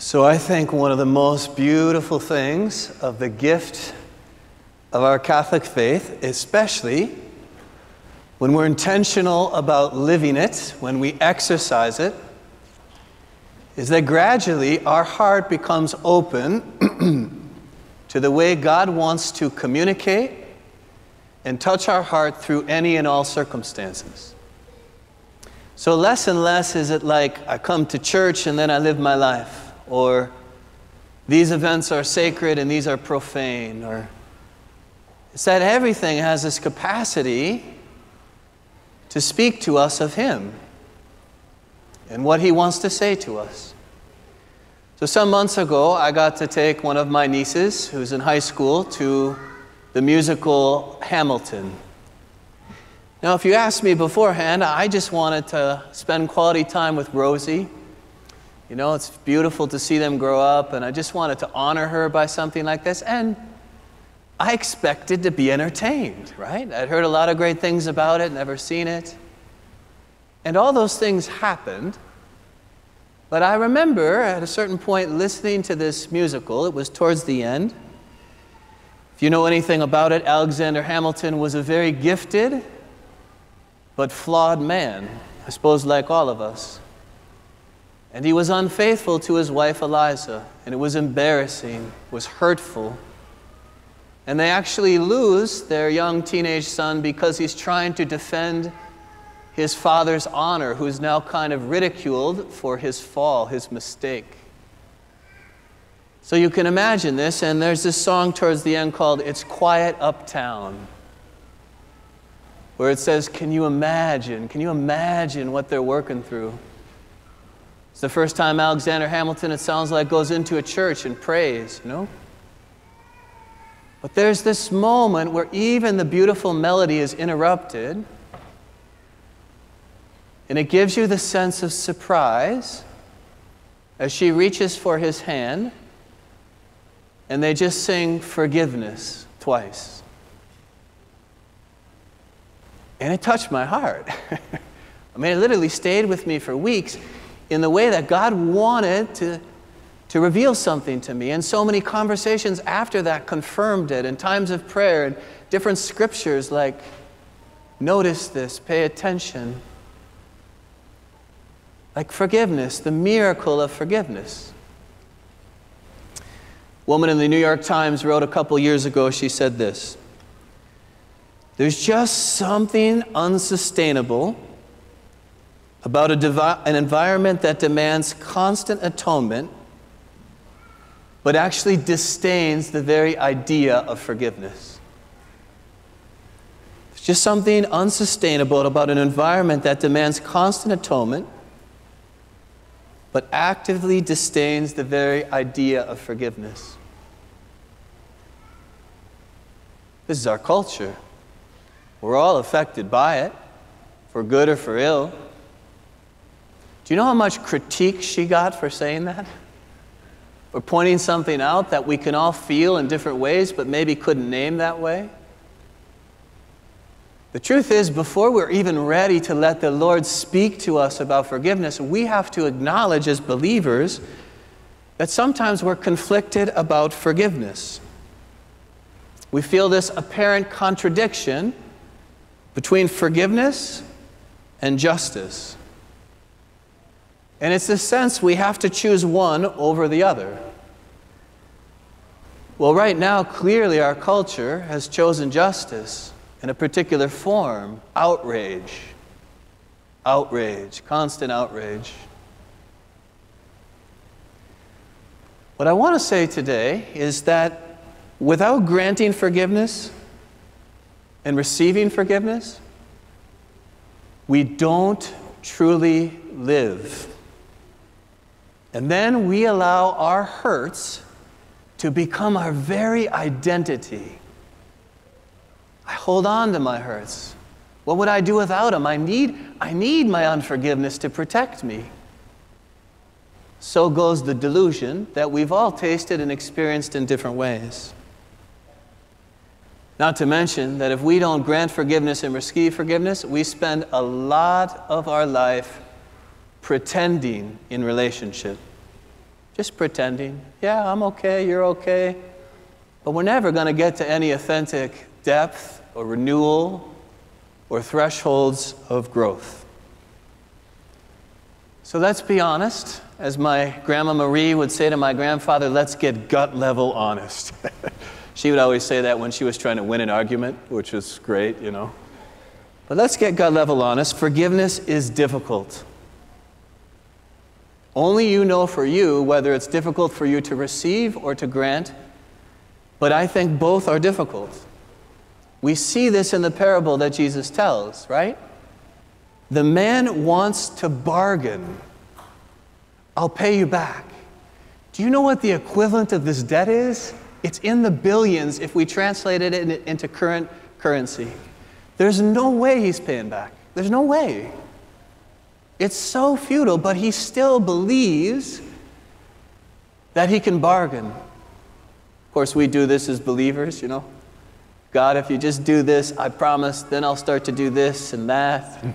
So I think one of the most beautiful things of the gift of our Catholic faith, especially when we're intentional about living it, when we exercise it, is that gradually our heart becomes open to the way God wants to communicate and touch our heart through any and all circumstances. So less and less is it like I come to church and then I live my life, or these events are sacred and these are profane, or it's that everything has this capacity to speak to us of Him and what He wants to say to us. So some months ago, I got to take one of my nieces, who's in high school, to the musical Hamilton. Now, if you asked me beforehand, I just wanted to spend quality time with Rosie. You know, it's beautiful to see them grow up, and I just wanted to honor her by something like this. And I expected to be entertained, right? I'd heard a lot of great things about it, never seen it. And all those things happened. But I remember at a certain point listening to this musical. It was towards the end. If you know anything about it, Alexander Hamilton was a very gifted but flawed man, I suppose like all of us. And he was unfaithful to his wife Eliza, and it was embarrassing, it was hurtful. And they actually lose their young teenage son because he's trying to defend his father's honor, who's now kind of ridiculed for his fall, his mistake. So you can imagine this, and there's this song towards the end called "It's Quiet Uptown," where it says, can you imagine what they're working through? It's the first time Alexander Hamilton, it sounds like, goes into a church and prays, you know? But there's this moment where even the beautiful melody is interrupted, and it gives you the sense of surprise as she reaches for his hand, and they just sing "Forgiveness" twice. And it touched my heart. I mean, it literally stayed with me for weeks in the way that God wanted to reveal something to me. And so many conversations after that confirmed it, and times of prayer, and different scriptures like, notice this, pay attention. Like forgiveness, the miracle of forgiveness. A woman in the New York Times wrote a couple years ago, she said this: there's just something unsustainable about an environment that demands constant atonement, but actually disdains the very idea of forgiveness. There's just something unsustainable about an environment that demands constant atonement, but actively disdains the very idea of forgiveness. This is our culture. We're all affected by it, for good or for ill. Do you know how much critique she got for saying that? For pointing something out that we can all feel in different ways, but maybe couldn't name that way? The truth is, before we're even ready to let the Lord speak to us about forgiveness, we have to acknowledge as believers that sometimes we're conflicted about forgiveness. We feel this apparent contradiction between forgiveness and justice. And it's this sense we have to choose one over the other. Well, right now, clearly our culture has chosen justice in a particular form: outrage. Outrage, constant outrage. What I want to say today is that without granting forgiveness and receiving forgiveness, we don't truly live. And then we allow our hurts to become our very identity. I hold on to my hurts. What would I do without them? I need my unforgiveness to protect me. So goes the delusion that we've all tasted and experienced in different ways. Not to mention that if we don't grant forgiveness and receive forgiveness, we spend a lot of our life pretending in relationship. just pretending. Yeah, I'm okay, you're okay. But we're never going to get to any authentic depth or renewal or thresholds of growth. So let's be honest. As my Grandma Marie would say to my grandfather, let's get gut level honest. She would always say that when she was trying to win an argument, which was great, you know. But let's get gut level honest. Forgiveness is difficult. Only you know for you whether it's difficult for you to receive or to grant, but I think both are difficult. We see this in the parable that Jesus tells, right? The man wants to bargain. I'll pay you back. Do you know what the equivalent of this debt is? It's in the billions if we translated it into current currency. There's no way he's paying back. There's no way. It's so futile, but he still believes that he can bargain. Of course, we do this as believers, you know. God, if you just do this, I promise, then I'll start to do this and that.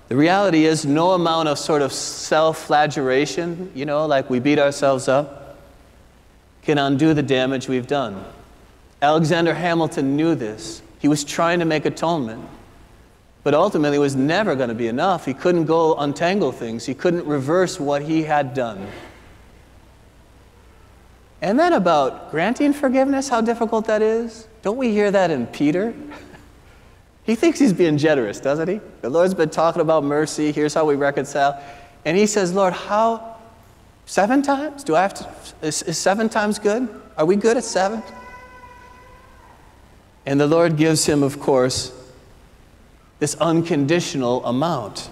The reality is no amount of sort of self-flagellation, you know, like we beat ourselves up, can undo the damage we've done. Alexander Hamilton knew this. He was trying to make atonement. But ultimately it was never going to be enough. He couldn't go untangle things. He couldn't reverse what he had done. And then about granting forgiveness, how difficult that is. Don't we hear that in Peter? He thinks he's being generous, doesn't he? The Lord's been talking about mercy. Here's how we reconcile. And he says, Lord, how? 7 times? Do I have to? Is 7 times good? Are we good at 7? And the Lord gives him, of course, this unconditional amount.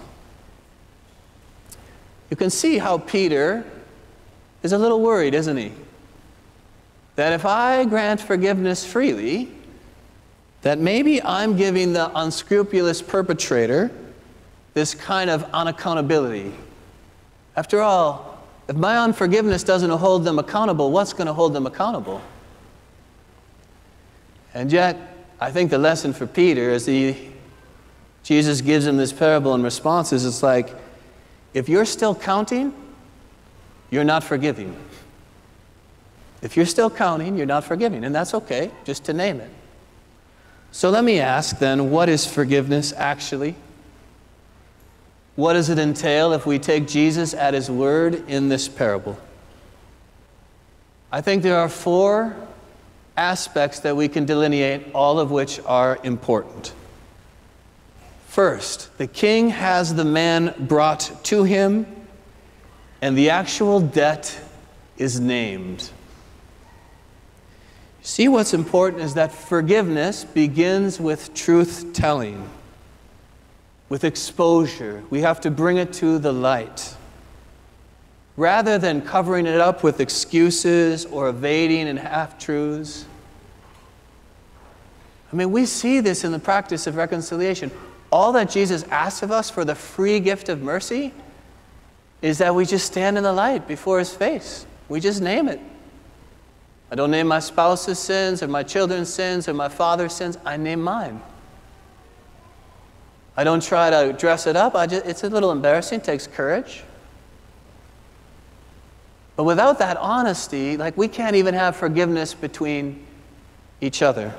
You can see how Peter is a little worried, isn't he? That if I grant forgiveness freely, that maybe I'm giving the unscrupulous perpetrator this kind of unaccountability. After all, if my unforgiveness doesn't hold them accountable, what's going to hold them accountable? And yet, I think the lesson for Peter as Jesus gives him this parable in responses, it's like, if you're still counting, you're not forgiving. If you're still counting, you're not forgiving, and that's okay, just to name it. So let me ask then, what is forgiveness actually? What does it entail if we take Jesus at his word in this parable? I think there are 4 aspects that we can delineate, all of which are important. First, the king has the man brought to him, and the actual debt is named. See, what's important is that forgiveness begins with truth-telling, with exposure. We have to bring it to the light. Rather than covering it up with excuses or evading and half-truths. I mean, we see this in the practice of reconciliation. All that Jesus asks of us for the free gift of mercy is that we just stand in the light before his face. We just name it. I don't name my spouse's sins or my children's sins or my father's sins. I name mine. I don't try to dress it up. It's a little embarrassing. It takes courage. But without that honesty, like, we can't even have forgiveness between each other.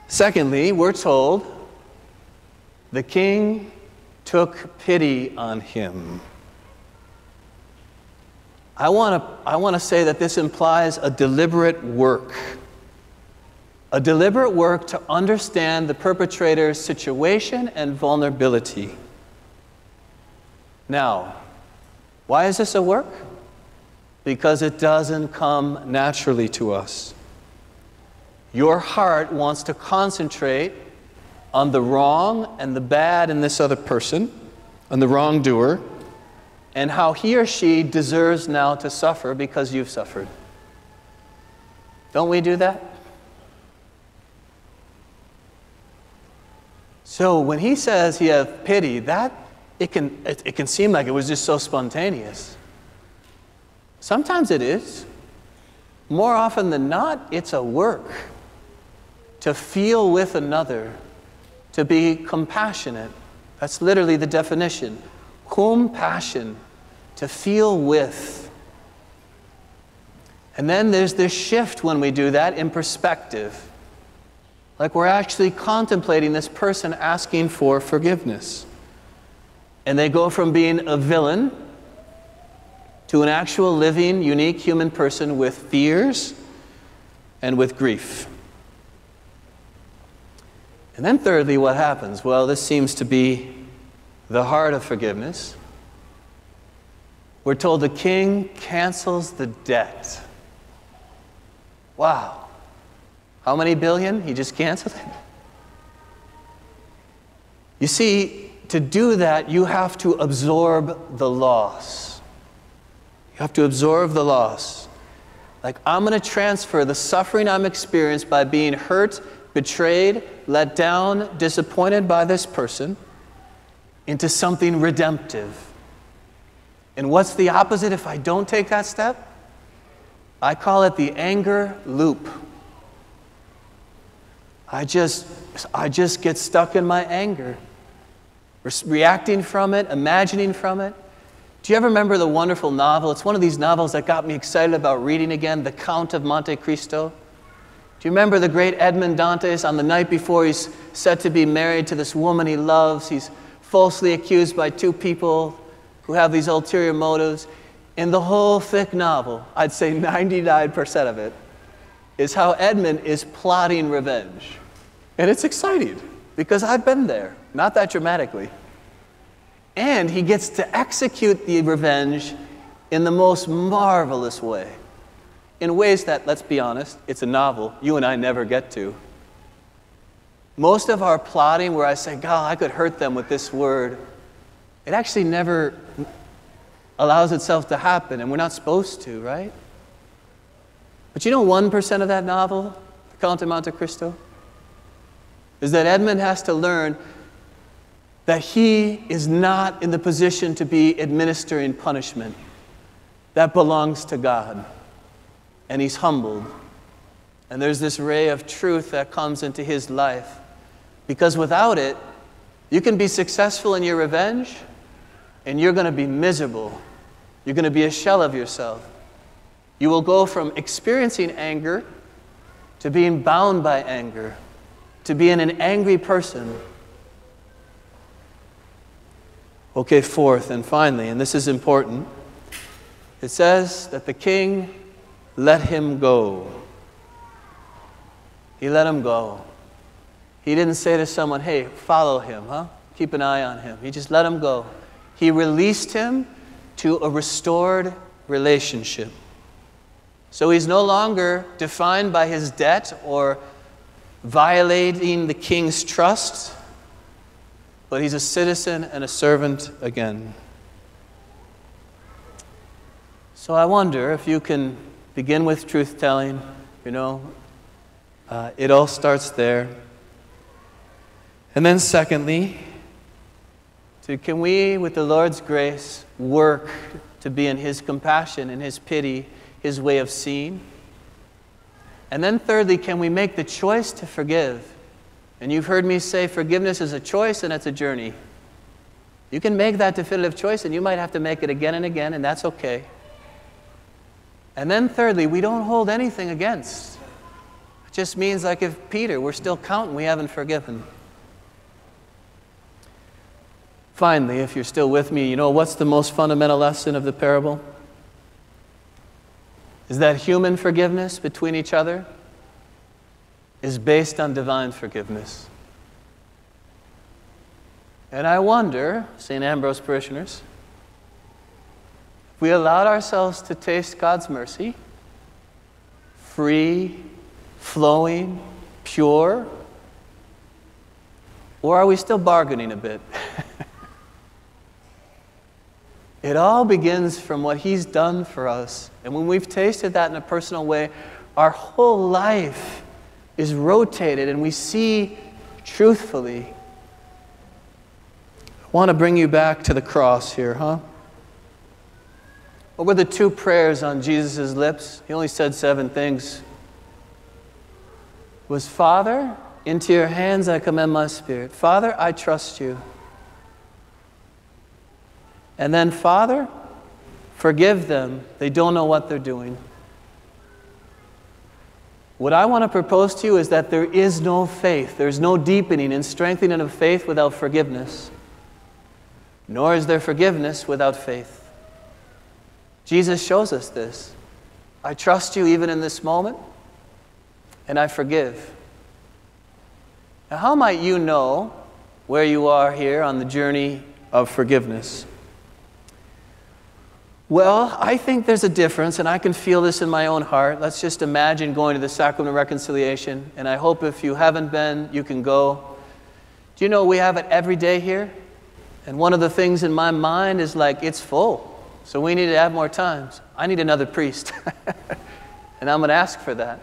Secondly, we're told the king took pity on him. I want to say that this implies a deliberate work. A deliberate work to understand the perpetrator's situation and vulnerability. Now, why is this a work? Because it doesn't come naturally to us. Your heart wants to concentrate on the wrong and the bad in this other person, on the wrongdoer, and how he or she deserves now to suffer because you've suffered. Don't we do that? So when he says he has pity, it can seem like it was just so spontaneous. Sometimes it is. More often than not, it's a work to feel with another, to be compassionate. That's literally the definition. Compassion. to feel with. And then there's this shift when we do that in perspective. Like we're actually contemplating this person asking for forgiveness. And they go from being a villain to an actual living, unique human person with fears and with grief. And then thirdly, what happens? Well, this seems to be the heart of forgiveness. We're told the king cancels the debt. Wow. How many billion? He just canceled it. You see, to do that, you have to absorb the loss. You have to absorb the loss. Like, I'm going to transfer the suffering I'm experienced by being hurt, betrayed, let down, disappointed by this person into something redemptive. And what's the opposite if I don't take that step? I call it the anger loop. I just get stuck in my anger, reacting from it, imagining from it. Do you ever remember the wonderful novel? It's one of these novels that got me excited about reading again, The Count of Monte Cristo. Do you remember the great Edmond Dantes on the night before he's set to be married to this woman he loves? He's falsely accused by two people who have these ulterior motives. In the whole thick novel, I'd say 99% of it, is how Edmund is plotting revenge. And it's exciting, because I've been there, not that dramatically. And he gets to execute the revenge in the most marvelous way. In ways that, let's be honest, it's a novel you and I never get to. Most of our plotting where I say, God, I could hurt them with this word, it actually never allows itself to happen, and we're not supposed to, right? But you know 1% of that novel, The Count of Monte Cristo, is that Edmund has to learn that he is not in the position to be administering punishment. That belongs to God. And he's humbled. And there's this ray of truth that comes into his life. Because without it, you can be successful in your revenge, and you're going to be miserable. You're going to be a shell of yourself. You will go from experiencing anger to being bound by anger, to being an angry person. Okay, fourth and finally, and this is important, it says that the king let him go. He let him go. He didn't say to someone, hey, follow him, huh? Keep an eye on him. He just let him go. He released him to a restored relationship. So he's no longer defined by his debt or violating the king's trust, but he's a citizen and a servant again. So I wonder if you can begin with truth-telling. It all starts there. And then secondly, can we, with the Lord's grace, work to be in his compassion and his pity, his way of seeing? And then thirdly, can we make the choice to forgive? And you've heard me say forgiveness is a choice and it's a journey. You can make that definitive choice, and you might have to make it again and again, and that's okay. And then thirdly, we don't hold anything against. It just means like if Peter, we're still counting, we haven't forgiven. Finally, if you're still with me, what's the most fundamental lesson of the parable? Is that human forgiveness between each other is based on divine forgiveness. And I wonder, St. Ambrose parishioners, if we allowed ourselves to taste God's mercy, free, flowing, pure, or are we still bargaining a bit? It all begins from what he's done for us. And when we've tasted that in a personal way, our whole life is rotated and we see truthfully. I want to bring you back to the cross here, huh? What were the two prayers on Jesus' lips? He only said 7 things. It was, Father, into your hands I commend my spirit. Father, I trust you. And then, Father, Forgive them. They don't know what they're doing. What I want to propose to you is that there is no faith. There's no deepening and strengthening of faith without forgiveness. Nor is there forgiveness without faith. Jesus shows us this. I trust you even in this moment, and I forgive. Now, how might you know where you are here on the journey of forgiveness? Well, I think there's a difference, and I can feel this in my own heart. Let's just imagine going to the Sacrament of Reconciliation, and I hope if you haven't been, you can go. Do you know we have it every day here? And one of the things in my mind is like, it's full, so we need to add more times. I need another priest, and I'm going to ask for that.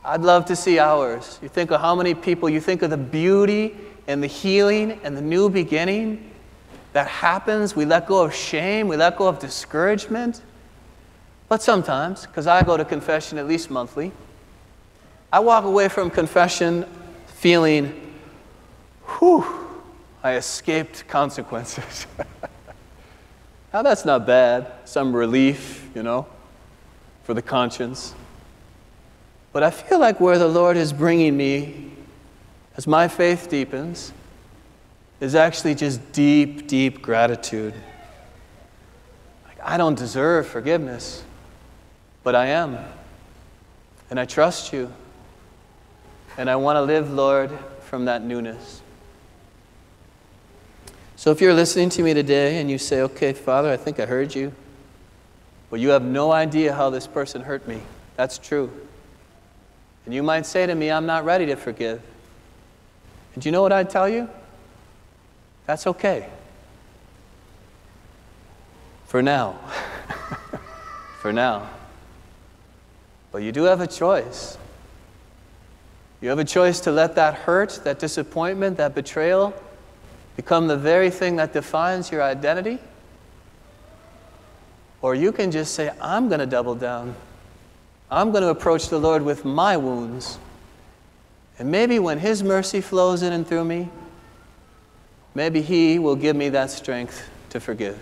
I'd love to see ours. You think of how many people, you think of the beauty and the healing and the new beginning that happens. We let go of shame, we let go of discouragement. But sometimes, because I go to confession at least monthly, I walk away from confession feeling, whew, I escaped consequences. Now that's not bad, some relief, for the conscience. But I feel like where the Lord is bringing me, as my faith deepens, is actually just deep, deep gratitude. Like, I don't deserve forgiveness, but I am. And I trust you. And I want to live, Lord, from that newness. So if you're listening to me today and you say, okay, Father, I think I heard you, but you have no idea how this person hurt me. That's true. And you might say to me, I'm not ready to forgive. And you know what I'd tell you? That's okay. For now. For now. But you do have a choice. You have a choice to let that hurt, that disappointment, that betrayal become the very thing that defines your identity. Or you can just say, I'm going to double down. I'm going to approach the Lord with my wounds. And maybe when His mercy flows in and through me, maybe He will give me that strength to forgive.